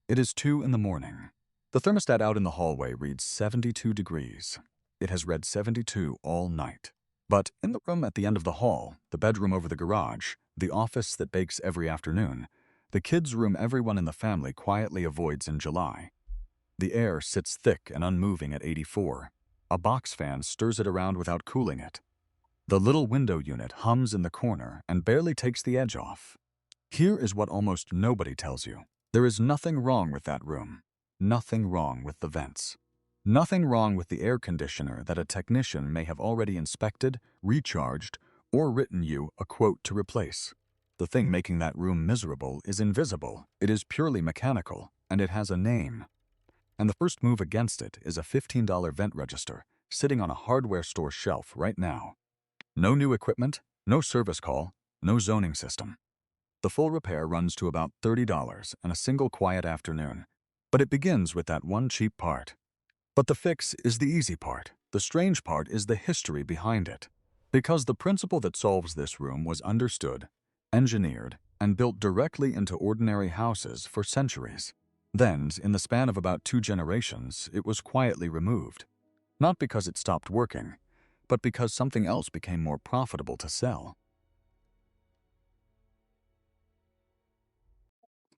It is 2 in the morning. The thermostat out in the hallway reads 72 degrees. It has read 72 all night. But in the room at the end of the hall, the bedroom over the garage, the office that bakes every afternoon, the kids' room everyone in the family quietly avoids in July, the air sits thick and unmoving at 84. A box fan stirs it around without cooling it. The little window unit hums in the corner and barely takes the edge off. Here is what almost nobody tells you. There is nothing wrong with that room. Nothing wrong with the vents. Nothing wrong with the air conditioner that a technician may have already inspected, recharged, or written you a quote to replace. The thing making that room miserable is invisible, it is purely mechanical, and it has a name. And the first move against it is a $15 vent register sitting on a hardware store shelf right now. No new equipment, no service call, no zoning system. The full repair runs to about $30 and a single quiet afternoon, but it begins with that one cheap part. But the fix is the easy part. The strange part is the history behind it. Because the principle that solves this room was understood, engineered, and built directly into ordinary houses for centuries. Then, in the span of about 2 generations, it was quietly removed. Not because it stopped working, but because something else became more profitable to sell.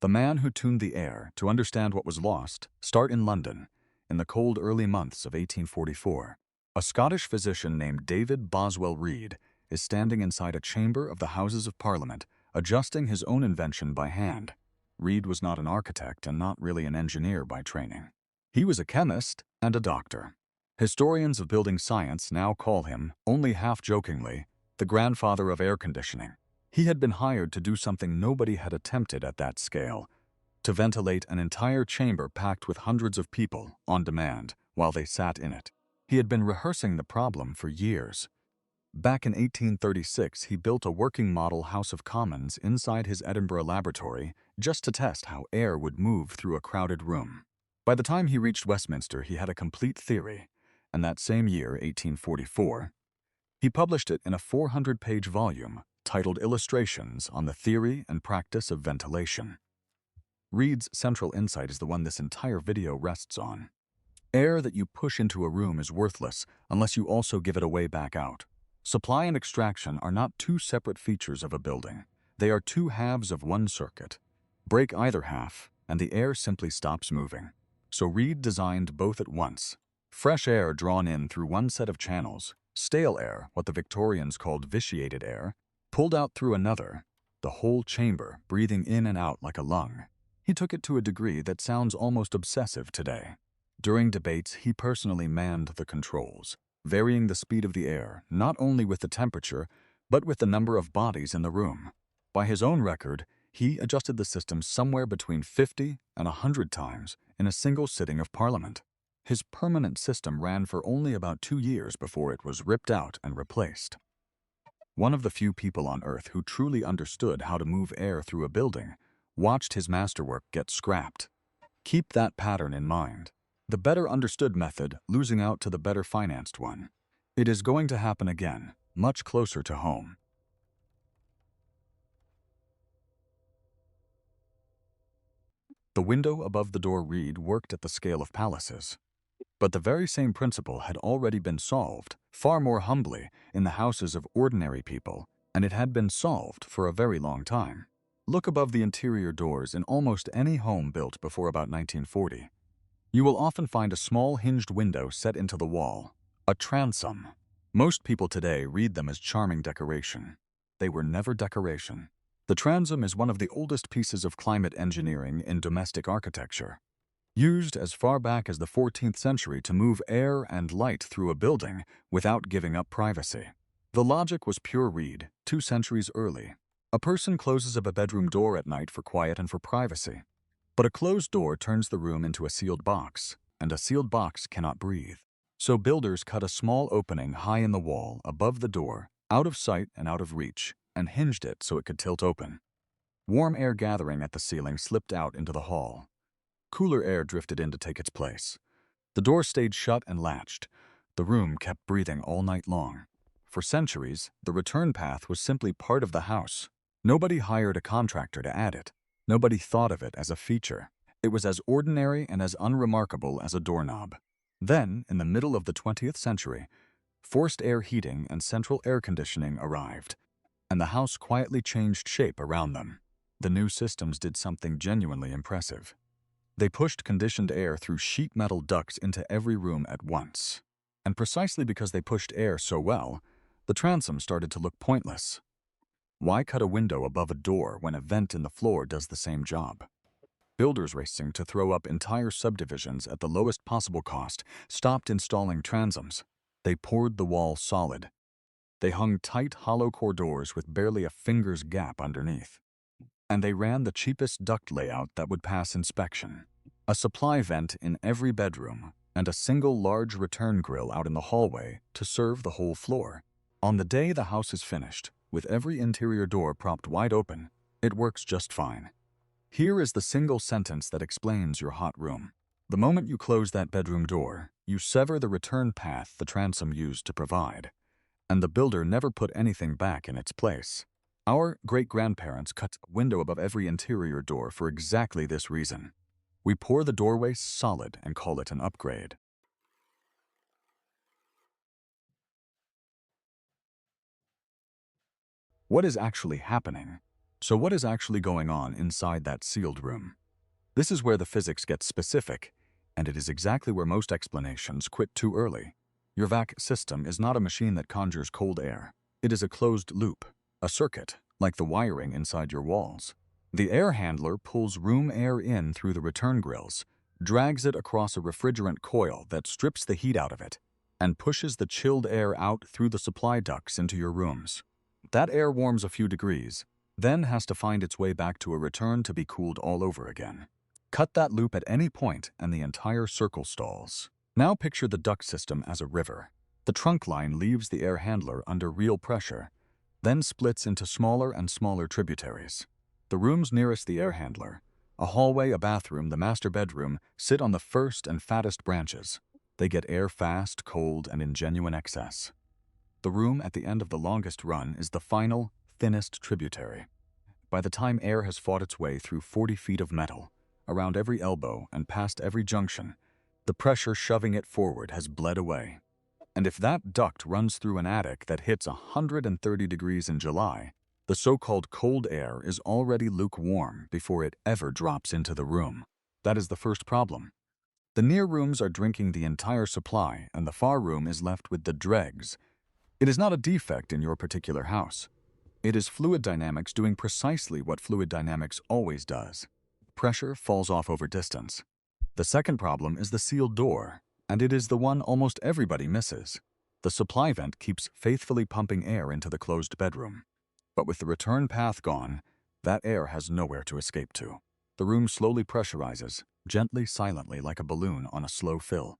The man who tuned the air to understand what was lost start in London in the cold early months of 1844. A Scottish physician named David Boswell Reed is standing inside a chamber of the Houses of Parliament, adjusting his own invention by hand. Reed was not an architect and not really an engineer by training. He was a chemist and a doctor. Historians of building science now call him, only half-jokingly, the grandfather of air conditioning. He had been hired to do something nobody had attempted at that scale, to ventilate an entire chamber packed with hundreds of people on demand while they sat in it. He had been rehearsing the problem for years. Back in 1836, he built a working model House of Commons inside his Edinburgh laboratory just to test how air would move through a crowded room. By the time he reached Westminster, he had a complete theory, and that same year, 1844, he published it in a 400-page volume titled Illustrations on the Theory and Practice of Ventilation. Reed's central insight is the one this entire video rests on. Air that you push into a room is worthless unless you also give it away back out. Supply and extraction are not two separate features of a building. They are two halves of one circuit. Break either half, and the air simply stops moving. So Reed designed both at once. Fresh air drawn in through one set of channels, stale air, what the Victorians called vitiated air, pulled out through another, the whole chamber breathing in and out like a lung. He took it to a degree that sounds almost obsessive today. During debates, he personally manned the controls, varying the speed of the air, not only with the temperature, but with the number of bodies in the room. By his own record, he adjusted the system somewhere between 50 and 100 times in a single sitting of Parliament. His permanent system ran for only about 2 years before it was ripped out and replaced. One of the few people on Earth who truly understood how to move air through a building watched his masterwork get scrapped. Keep that pattern in mind. The better understood method losing out to the better financed one. It is going to happen again, much closer to home. The window above the door Reed worked at the scale of palaces. But the very same principle had already been solved, far more humbly, in the houses of ordinary people, and it had been solved for a very long time. Look above the interior doors in almost any home built before about 1940. You will often find a small hinged window set into the wall, a transom. Most people today read them as charming decoration. They were never decoration. The transom is one of the oldest pieces of climate engineering in domestic architecture. Used as far back as the 14th century to move air and light through a building without giving up privacy. The logic was pure Reed, 2 centuries early. A person closes up a bedroom door at night for quiet and for privacy. But a closed door turns the room into a sealed box, and a sealed box cannot breathe. So builders cut a small opening high in the wall above the door, out of sight and out of reach, and hinged it so it could tilt open. Warm air gathering at the ceiling slipped out into the hall. Cooler air drifted in to take its place. The door stayed shut and latched. The room kept breathing all night long. For centuries, the return path was simply part of the house. Nobody hired a contractor to add it. Nobody thought of it as a feature. It was as ordinary and as unremarkable as a doorknob. Then, in the middle of the 20th century, forced air heating and central air conditioning arrived, and the house quietly changed shape around them. The new systems did something genuinely impressive. They pushed conditioned air through sheet metal ducts into every room at once. And precisely because they pushed air so well, the transom started to look pointless. Why cut a window above a door when a vent in the floor does the same job? Builders racing to throw up entire subdivisions at the lowest possible cost stopped installing transoms. They poured the wall solid. They hung tight hollow core doors with barely a finger's gap underneath. And they ran the cheapest duct layout that would pass inspection. A supply vent in every bedroom and a single large return grille out in the hallway to serve the whole floor. On the day the house is finished, with every interior door propped wide open, it works just fine. Here is the single sentence that explains your hot room. The moment you close that bedroom door, you sever the return path the transom used to provide, and the builder never put anything back in its place. Our great-grandparents cut a window above every interior door for exactly this reason. We pour the doorway solid and call it an upgrade. What is actually happening? So what is actually going on inside that sealed room? This is where the physics gets specific, and it is exactly where most explanations quit too early. Your HVAC system is not a machine that conjures cold air. It is a closed loop, a circuit, like the wiring inside your walls. The air handler pulls room air in through the return grills, drags it across a refrigerant coil that strips the heat out of it, and pushes the chilled air out through the supply ducts into your rooms. That air warms a few degrees, then has to find its way back to a return to be cooled all over again. Cut that loop at any point and the entire circle stalls. Now picture the duct system as a river. The trunk line leaves the air handler under real pressure, then splits into smaller and smaller tributaries. The rooms nearest the air handler, a hallway, a bathroom, the master bedroom, sit on the first and fattest branches. They get air fast, cold, and in genuine excess. The room at the end of the longest run is the final, thinnest tributary. By the time air has fought its way through 40 feet of metal, around every elbow and past every junction, the pressure shoving it forward has bled away. And if that duct runs through an attic that hits 130 degrees in July, the so-called cold air is already lukewarm before it ever drops into the room. That is the first problem. The near rooms are drinking the entire supply, and the far room is left with the dregs. It is not a defect in your particular house. It is fluid dynamics doing precisely what fluid dynamics always does. Pressure falls off over distance. The second problem is the sealed door, and it is the one almost everybody misses. The supply vent keeps faithfully pumping air into the closed bedroom. But with the return path gone, that air has nowhere to escape to. The room slowly pressurizes, gently, silently, like a balloon on a slow fill.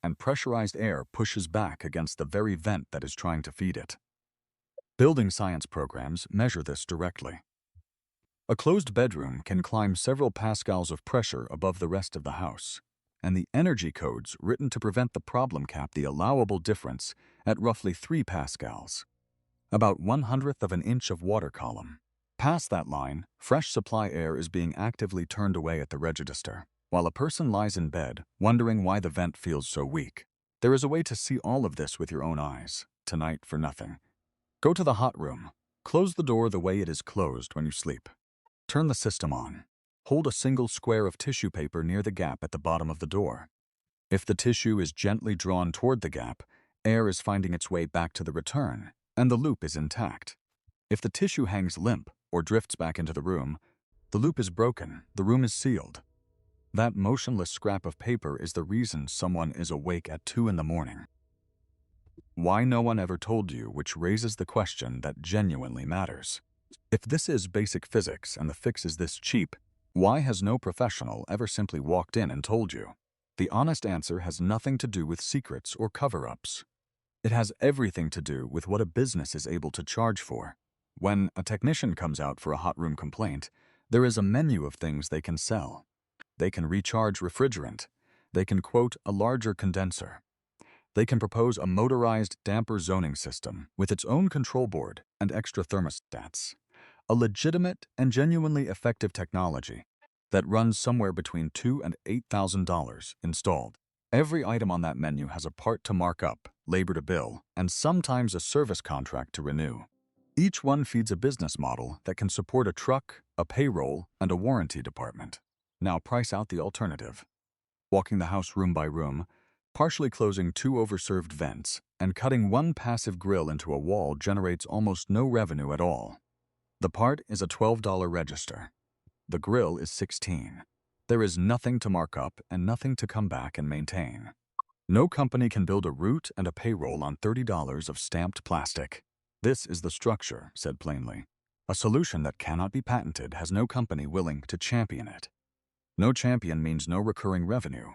And pressurized air pushes back against the very vent that is trying to feed it. Building science programs measure this directly. A closed bedroom can climb several pascals of pressure above the rest of the house, and the energy codes written to prevent the problem cap the allowable difference at roughly 3 pascals, about 1/100th of an inch of water column. Past that line, fresh supply air is being actively turned away at the register, while a person lies in bed, wondering why the vent feels so weak. There is a way to see all of this with your own eyes, tonight for nothing. Go to the hot room. Close the door the way it is closed when you sleep. Turn the system on. Hold a single square of tissue paper near the gap at the bottom of the door. If the tissue is gently drawn toward the gap, air is finding its way back to the return, and the loop is intact. If the tissue hangs limp or drifts back into the room, the loop is broken, the room is sealed. That motionless scrap of paper is the reason someone is awake at 2 in the morning. Why no one ever told you, which raises the question that genuinely matters. If this is basic physics and the fix is this cheap, why has no professional ever simply walked in and told you? The honest answer has nothing to do with secrets or cover-ups. It has everything to do with what a business is able to charge for. When a technician comes out for a hot room complaint, there is a menu of things they can sell. They can recharge refrigerant. They can quote a larger condenser. They can propose a motorized damper zoning system with its own control board and extra thermostats. A legitimate and genuinely effective technology. that runs somewhere between $2,000 and $8,000 installed. Every item on that menu has a part to mark up, labor to bill, and sometimes a service contract to renew. Each one feeds a business model that can support a truck, a payroll, and a warranty department. Now price out the alternative. Walking the house room by room, partially closing 2 overserved vents, and cutting 1 passive grill into a wall generates almost no revenue at all. The part is a $12 register. The grill is $16. There is nothing to mark up and nothing to come back and maintain. No company can build a route and a payroll on $30 of stamped plastic. This is the structure, said plainly. A solution that cannot be patented has no company willing to champion it. No champion means no recurring revenue.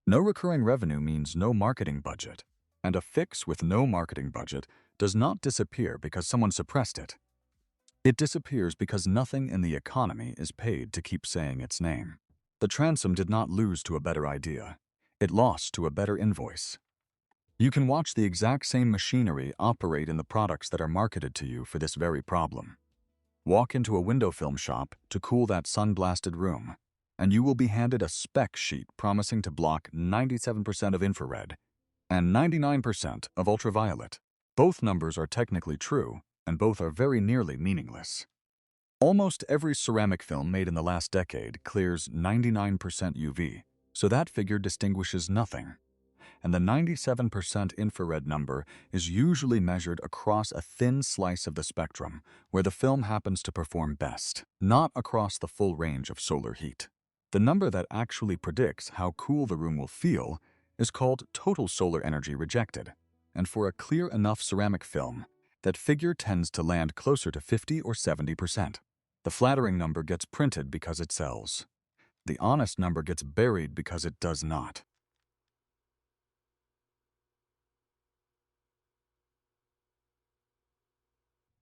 No recurring revenue means no marketing budget. And a fix with no marketing budget does not disappear because someone suppressed it. It disappears because nothing in the economy is paid to keep saying its name. The Transom did not lose to a better idea. It lost to a better invoice. You can watch the exact same machinery operate in the products that are marketed to you for this very problem. Walk into a window film shop to cool that sun-blasted room, and you will be handed a spec sheet promising to block 97% of infrared and 99% of ultraviolet. Both numbers are technically true, and both are very nearly meaningless. Almost every ceramic film made in the last decade clears 99% UV, so that figure distinguishes nothing. And the 97% infrared number is usually measured across a thin slice of the spectrum, where the film happens to perform best, not across the full range of solar heat. The number that actually predicts how cool the room will feel is called total solar energy rejected, and for a clear enough ceramic film, that figure tends to land closer to 50 or 70%. The flattering number gets printed because it sells. The honest number gets buried because it does not.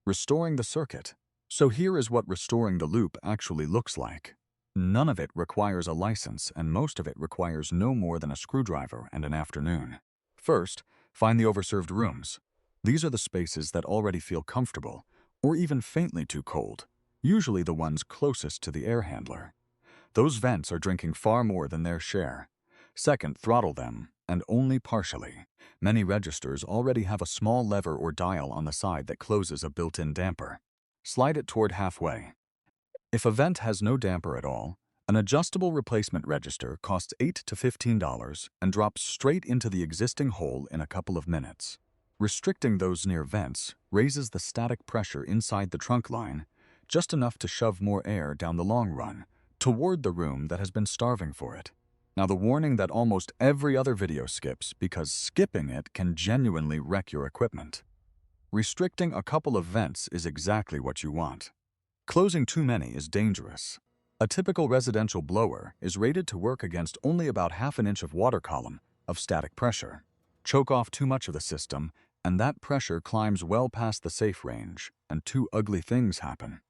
Restoring the circuit. So here is what restoring the loop actually looks like. None of it requires a license, and most of it requires no more than a screwdriver and an afternoon. First, find the overserved rooms. These are the spaces that already feel comfortable, or even faintly too cold, usually the ones closest to the air handler. Those vents are drinking far more than their share. Second, throttle them, and only partially. Many registers already have a small lever or dial on the side that closes a built-in damper. Slide it toward halfway. If a vent has no damper at all, an adjustable replacement register costs $8 to $15 and drops straight into the existing hole in a couple of minutes. Restricting those near vents raises the static pressure inside the trunk line just enough to shove more air down the long run toward the room that has been starving for it. Now, the warning that almost every other video skips because skipping it can genuinely wreck your equipment. Restricting a couple of vents is exactly what you want. Closing too many is dangerous. A typical residential blower is rated to work against only about half an inch of water column of static pressure. Choke off too much of the system, and that pressure climbs well past the safe range, and two ugly things happen.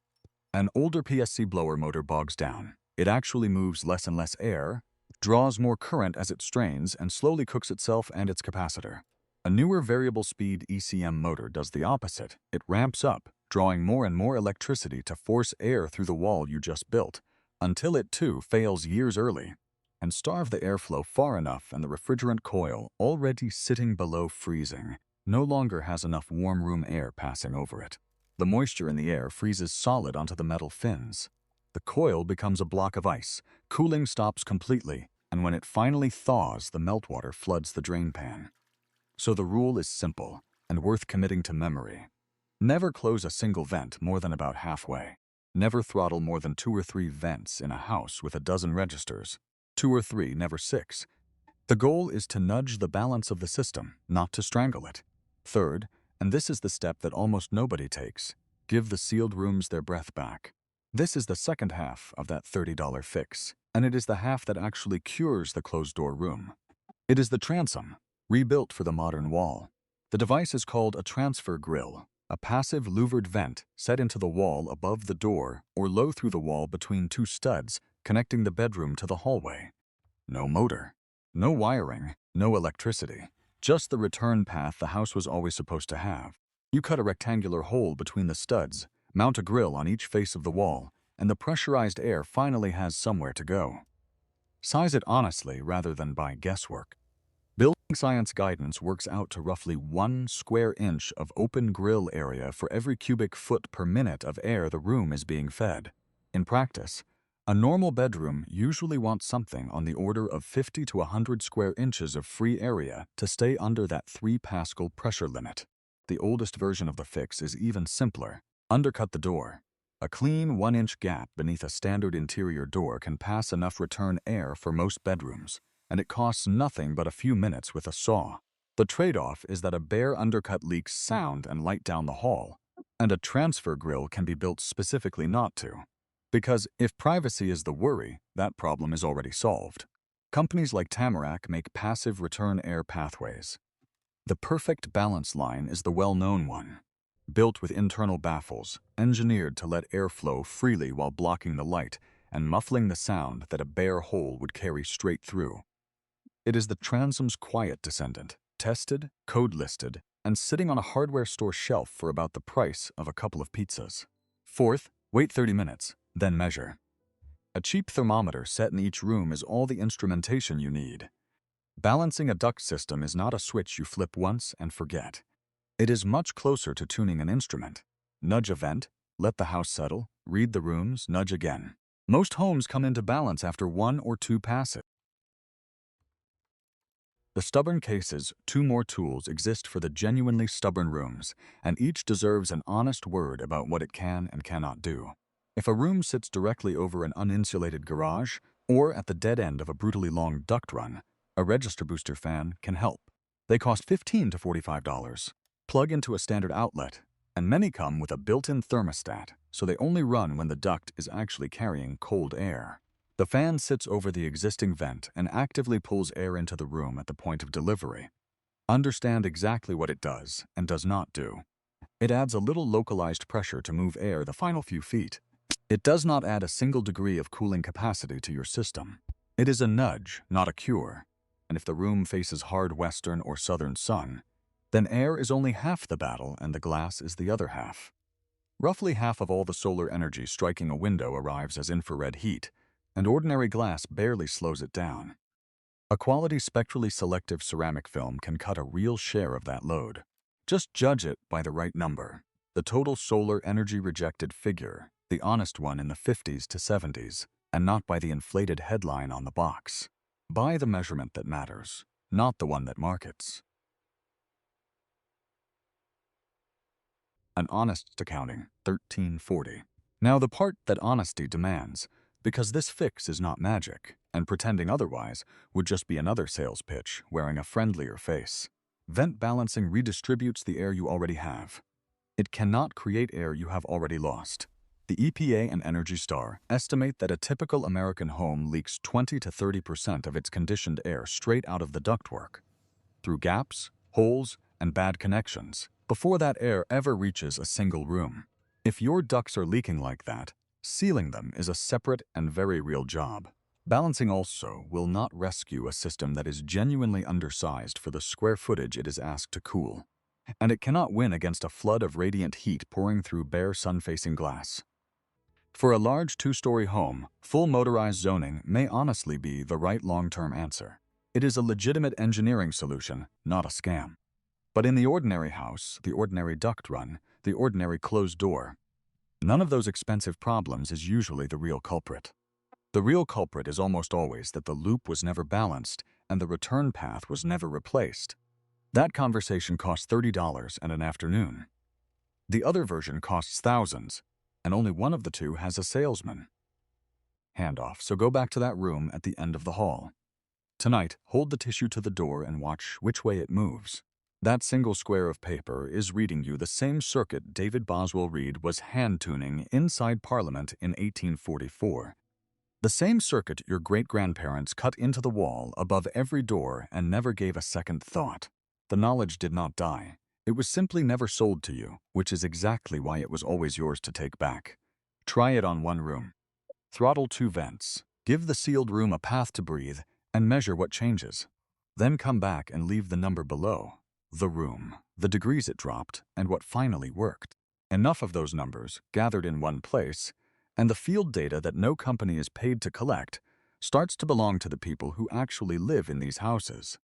An older PSC blower motor bogs down. It actually moves less and less air, draws more current as it strains, and slowly cooks itself and its capacitor. A newer variable speed ECM motor does the opposite. It ramps up, drawing more and more electricity to force air through the wall you just built, until it too fails years early, and starve the airflow far enough and the refrigerant coil, already sitting below freezing, no longer has enough warm room air passing over it. The moisture in the air freezes solid onto the metal fins. The coil becomes a block of ice, cooling stops completely, and when it finally thaws, the meltwater floods the drain pan. So the rule is simple and worth committing to memory. Never close a single vent more than about halfway. Never throttle more than 2 or 3 vents in a house with a dozen registers. 2 or 3, never 6. The goal is to nudge the balance of the system, not to strangle it. Third, and this is the step that almost nobody takes, give the sealed rooms their breath back. This is the second half of that $30 fix, and it is the half that actually cures the closed-door room. It is the Transom, rebuilt for the modern wall. The device is called a transfer-grille, a passive louvered vent set into the wall above the door or low through the wall between 2 studs connecting the bedroom to the hallway. No motor, no wiring, no electricity, just the return path the house was always supposed to have. You cut a rectangular hole between the studs, mount a grill on each face of the wall, and the pressurized air finally has somewhere to go. Size it honestly rather than by guesswork. Building science guidance works out to roughly 1 square inch of open grill area for every cubic foot per minute of air the room is being fed. In practice, a normal bedroom usually wants something on the order of 50 to 100 square inches of free area to stay under that 3 Pascal pressure limit. The oldest version of the fix is even simpler. Undercut the door. A clean 1-inch gap beneath a standard interior door can pass enough return air for most bedrooms, and it costs nothing but a few minutes with a saw. The trade-off is that a bare undercut leaks sound and light down the hall, and a transfer grille can be built specifically not to. Because if privacy is the worry, that problem is already solved. Companies like Tamarack make passive return air pathways. The perfect balance line is the well-known one. Built with internal baffles, engineered to let air flow freely while blocking the light and muffling the sound that a bare hole would carry straight through. It is the Transom's quiet descendant, tested, code-listed, and sitting on a hardware store shelf for about the price of a couple of pizzas. Fourth, wait 30 minutes, then measure. A cheap thermometer set in each room is all the instrumentation you need. Balancing a duct system is not a switch you flip once and forget. It is much closer to tuning an instrument. Nudge a vent, let the house settle, read the rooms, nudge again. Most homes come into balance after 1 or 2 passes. The stubborn cases, 2 more tools exist for the genuinely stubborn rooms, and each deserves an honest word about what it can and cannot do. If a room sits directly over an uninsulated garage, or at the dead end of a brutally long duct run, a register booster fan can help. They cost $15 to $45. Plug into a standard outlet, and many come with a built-in thermostat, so they only run when the duct is actually carrying cold air. The fan sits over the existing vent and actively pulls air into the room at the point of delivery. Understand exactly what it does and does not do. It adds a little localized pressure to move air the final few feet. It does not add a single degree of cooling capacity to your system. It is a nudge, not a cure. And if the room faces hard western or southern sun, then air is only half the battle and the glass is the other half. Roughly half of all the solar energy striking a window arrives as infrared heat, and ordinary glass barely slows it down. A quality spectrally selective ceramic film can cut a real share of that load. Just judge it by the right number, the total solar energy rejected figure, the honest one in the 50s to 70s, and not by the inflated headline on the box. Buy the measurement that matters, not the one that markets. An honest accounting, $13.40. Now the part that honesty demands, because this fix is not magic, and pretending otherwise would just be another sales pitch wearing a friendlier face. Vent balancing redistributes the air you already have. It cannot create air you have already lost. The EPA and Energy Star estimate that a typical American home leaks 20 to 30% of its conditioned air straight out of the ductwork, through gaps, holes, and bad connections, before that air ever reaches a single room. If your ducts are leaking like that, sealing them is a separate and very real job. Balancing also will not rescue a system that is genuinely undersized for the square footage it is asked to cool. And it cannot win against a flood of radiant heat pouring through bare sun-facing glass. For a large 2-story home, full motorized zoning may honestly be the right long-term answer. It is a legitimate engineering solution, not a scam. But in the ordinary house, the ordinary duct run, the ordinary closed door, none of those expensive problems is usually the real culprit. The real culprit is almost always that the loop was never balanced and the return path was never replaced. That conversation costs $30 and an afternoon. The other version costs thousands, and only one of the two has a salesman. Handoff, so go back to that room at the end of the hall. Tonight, hold the tissue to the door and watch which way it moves. That single square of paper is reading you the same circuit David Boswell Reed was hand-tuning inside Parliament in 1844. The same circuit your great-grandparents cut into the wall above every door and never gave a second thought. The knowledge did not die. It was simply never sold to you, which is exactly why it was always yours to take back. Try it on one room. Throttle 2 vents. Give the sealed room a path to breathe and measure what changes. Then come back and leave the number below. The room, the degrees it dropped, and what finally worked. Enough of those numbers, gathered in one place, And the field data that no company is paid to collect starts to belong to the people who actually live in these houses.